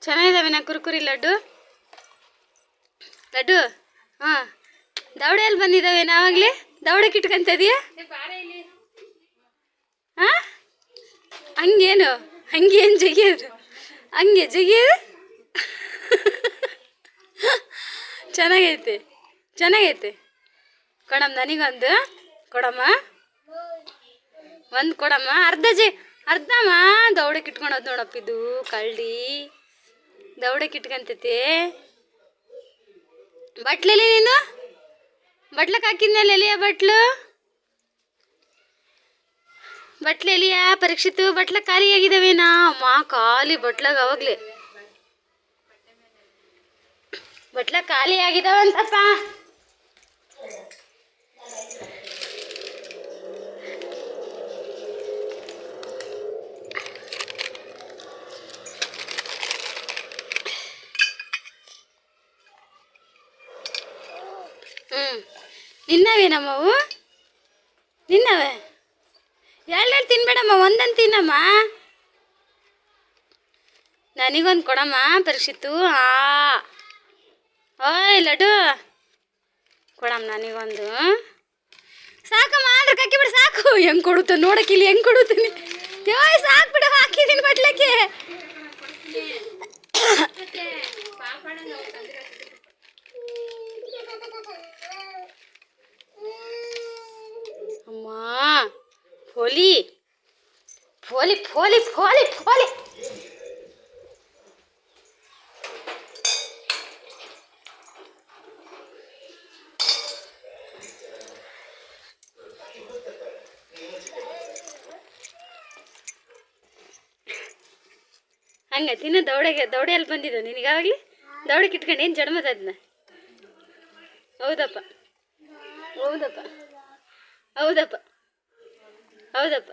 ಚೆನ್ನಾಗಿದ್ದಾವೆ ನಾ ಕುರ್ಕುರಿ ಲಡ್ಡು ಲಡ್ಡು. ಹಾಂ, ದವಡೆಯಲ್ಲಿ ಬಂದಿದ್ದಾವೆ ನಾವಾಗಲೇ ದವಡಕ್ಕೆ ಇಟ್ಕೊಂತದೀಯ. ಹಾಂ, ಹಂಗೇನು ಹಂಗೇನು ಜಗಿಯೋದು, ಹಂಗೆ ಜಗಿಯೋದು. ಚೆನ್ನಾಗೈತೆ ಚೆನ್ನಾಗೈತೆ. ಕೊಡಮ್ಮ ನನಗೊಂದು ಕೊಡಮ್ಮ, ಒಂದು ಕೊಡಮ್ಮ. ಅರ್ಧಮ್ಮ ದವಡಕ್ಕೆ ಇಟ್ಕೊಳೋದು ನೋಡಪ್ಪ, ಇದು ಕಳ್ಳಿ ದವಡಕ್ಕೆ ಇಟ್ಕೊಂತೈತಿ. ಬಟ್ಲಲ್ಲಿ ನೀನು ಬಟ್ಲಕ್ಕೆ ಹಾಕಿದ್ಮೇಲೆ ಎಲಿಯ ಬಟ್ಲು ಎಲಿಯ ಪರೀಕ್ಷಿತು ಬಟ್ಲ ಖಾಲಿ ಆಗಿದ್ದಾವೇನಾ ಅಮ್ಮ? ಖಾಲಿ ಬಟ್ಲಾಗ ಅವಾಗಲೇ ಬಟ್ಲ ಖಾಲಿ ಆಗಿದಾವಂತಪ್ಪ. ನಿನ್ನವೇ ನಮ್ಮವು, ನಿನ್ನವೇ. ಎರಡು ತಿನ್ಬೇಡಮ್ಮ, ಒಂದನ್ನು ತಿನ್ನಮ್ಮ. ನನಗೊಂದು ಕೊಡಮ್ಮ ಪರೀಕ್ಷಿತ್ತು. ಓಯ್ ಲಡ್ಡು ಕೊಡಮ್ಮ ನನಗೊಂದು. ಸಾಕಮ್ಮ, ಅಂದ್ರೆ ಕಕ್ಕಿ ಬಿಡು ಸಾಕು. ಹೆಂಗೆ ಕೊಡುತ್ತ ನೋಡಕ್ಕಿಲ್ಲಿ, ಹೆಂಗೆ ಕೊಡುತ್ತೀನಿ. ಯೋಯ್ ಸಾಕು ಬಿಡು, ಹಾಕಿದ್ದೀನಿ ಬಟ್ಲಕ್ಕೆ. ಅಮ್ಮ ಫೋಲಿ ಫೋಲಿ ಫೋಲಿ ಫೋಲಿ ಫೋಲಿ. ಹಂಗೆ ತಿನ್ನು. ದವಡೆಯಲ್ಲಿ ಬಂದಿದ್ದು ನಿನಗಾಗಲಿ ದವಡೆಗೆ ಇಟ್ಕೊಂಡು ಏನು ಜಡ್ಮದ ಅದನ್ನ. ಹೌದಪ್ಪ ಹೌದಪ್ಪ ಹೌದಪ್ಪ ಹೌದಪ್ಪ.